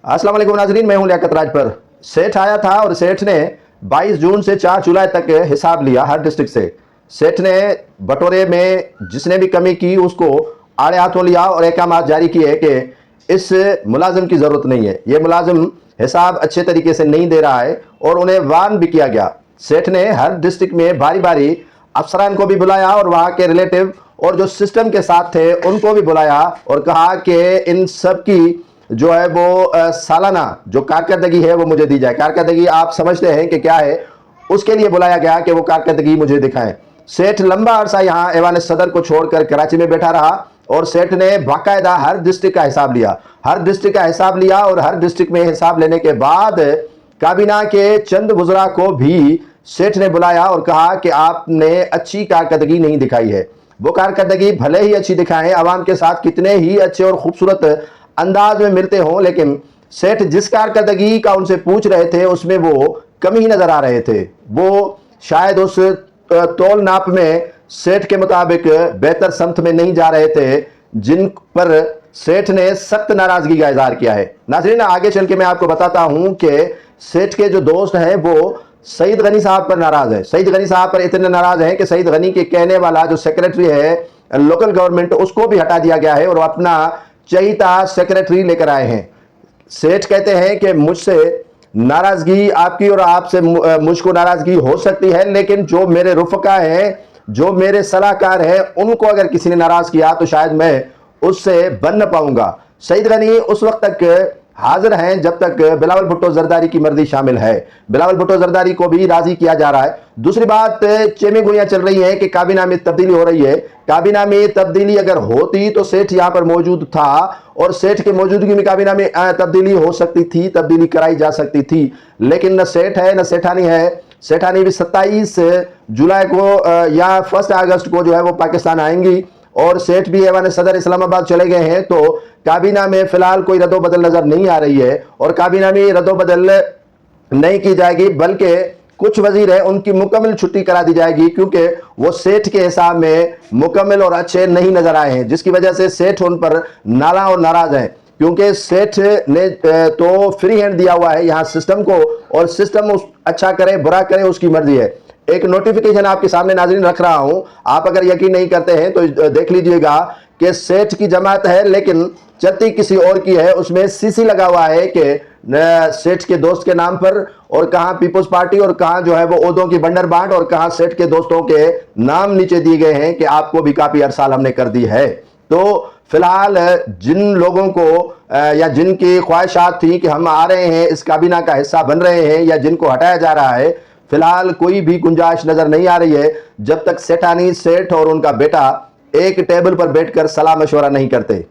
अस्सलाम वालेकुम नाजरीन, मैं हूं लियाकत राज पर। सेठ आया था और सेठ ने 22 जून से 4 जुलाई तक हिसाब लिया हर डिस्ट्रिक्ट से। सेठ ने बटोरे में जिसने भी कमी की उसको आड़े हाथों लिया और अहकाम जारी किए कि इस मुलाजिम की ज़रूरत नहीं है, ये मुलाजिम हिसाब अच्छे तरीके से नहीं दे रहा है, और उन्हें वार्न भी किया गया। सेठ ने हर डिस्ट्रिक्ट में बारी बारी अफसरान को भी बुलाया और वहाँ के रिलेटिव और जो सिस्टम के साथ थे उनको भी बुलाया और कहा कि इन सब की जो है वो सालाना जो कारकर्दगी है वो मुझे दी जाए। कारकर्दगी आप समझते हैं कि क्या है, उसके लिए बुलाया गया कि वो कारकर्दगी मुझे दिखाएं। सेठ लंबा अरसा यहाँ ऐवान सदर को छोड़कर कराची में बैठा रहा और सेठ ने बाकायदा हर डिस्ट्रिक्ट का हिसाब लिया। हर डिस्ट्रिक्ट का हिसाब लिया और हर डिस्ट्रिक्ट में हिसाब लेने के बाद काबीना के चंद वज़रा को भी सेठ ने बुलाया और कहा कि आपने अच्छी कारकर्दगी नहीं दिखाई है। वो कारकर्दगी भले ही अच्छी दिखाएं, आवाम के साथ कितने ही अच्छे और खूबसूरत अंदाज में मिलते हों, लेकिन सेठ जिस कारकर्दगी का उनसे पूछ रहे थे उसमें वो कमी ही नजर आ रहे थे। वो शायद उस तौल नाप में सेठ के मुताबिक बेहतर समत में नहीं जा रहे थे, जिन पर सेठ ने सख्त नाराजगी का इजहार किया है। नाज़रीन, आगे चल के मैं आपको बताता हूं कि सेठ के जो दोस्त हैं वो सईद गनी साहब पर नाराज है। सईद गनी साहब पर इतने नाराज हैं कि सईद गनी के कहने वाला जो सेक्रेटरी है लोकल गवर्नमेंट, उसको भी हटा दिया गया है और अपना चहीता सेक्रेटरी लेकर आए हैं। सेठ कहते हैं कि मुझसे नाराजगी आपकी और आपसे मुझको नाराजगी हो सकती है, लेकिन जो मेरे रुफका हैं, जो मेरे सलाहकार हैं, उनको अगर किसी ने नाराज किया तो शायद मैं उससे बन न पाऊंगा। सईद गनी उस वक्त तक हाजिर हैं जब तक बिलावल भुट्टो जरदारी की मर्जी शामिल है। बिलावल भुट्टो जरदारी को भी राजी किया जा रहा है। दूसरी बात, चेमी गुइयां चल रही है कि काबीना में तब्दीली हो रही है। काबीना में तब्दीली अगर होती तो सेठ यहां पर मौजूद था और सेठ की मौजूदगी में काबीना में तब्दीली हो सकती थी, तब्दीली कराई जा सकती थी, लेकिन न सेठ है न सेठानी है। सेठानी भी 27 जुलाई को या 1 अगस्त को जो है वो पाकिस्तान आएंगी और सेठ भी ऐवान सदर इस्लामाबाद चले गए हैं। तो काबीना में फिलहाल कोई रद्दोबदल नजर नहीं आ रही है और काबीना में रद्दोबदल नहीं की जाएगी, बल्कि कुछ वजीर हैं उनकी मुकम्मल छुट्टी करा दी जाएगी, क्योंकि वो सेठ के हिसाब में मुकम्मल और अच्छे नहीं नजर आए हैं, जिसकी वजह से सेठ उन पर नाला और नाराज हैं। क्योंकि सेठ ने तो फ्री हैंड दिया हुआ है यहाँ सिस्टम को, और सिस्टम अच्छा करे बुरा करे उसकी मर्जी है। एक नोटिफिकेशन आपके सामने नाज़रीन रख रहा हूं, आप अगर यकीन नहीं करते हैं तो देख लीजिएगा कि सेठ की जमात है लेकिन चलती किसी और की है। उसमें सीसी लगा हुआ है कि सेठ के दोस्त के नाम पर, और कहां पीपल्स पार्टी और कहां जो है वो ओहदों की बंडर बांट और कहां सेठ के दोस्तों के नाम नीचे दिए गए हैं कि आपको भी काफी अरसाल हमने कर दी है। तो फिलहाल जिन लोगों को या जिनकी ख्वाहिशात थी कि हम आ रहे हैं इस काबीना का हिस्सा बन रहे हैं या जिनको हटाया जा रहा है, फिलहाल कोई भी गुंजाइश नजर नहीं आ रही है जब तक सेठानी सेठ और उनका बेटा एक टेबल पर बैठकर सलाह मशवरा नहीं करते।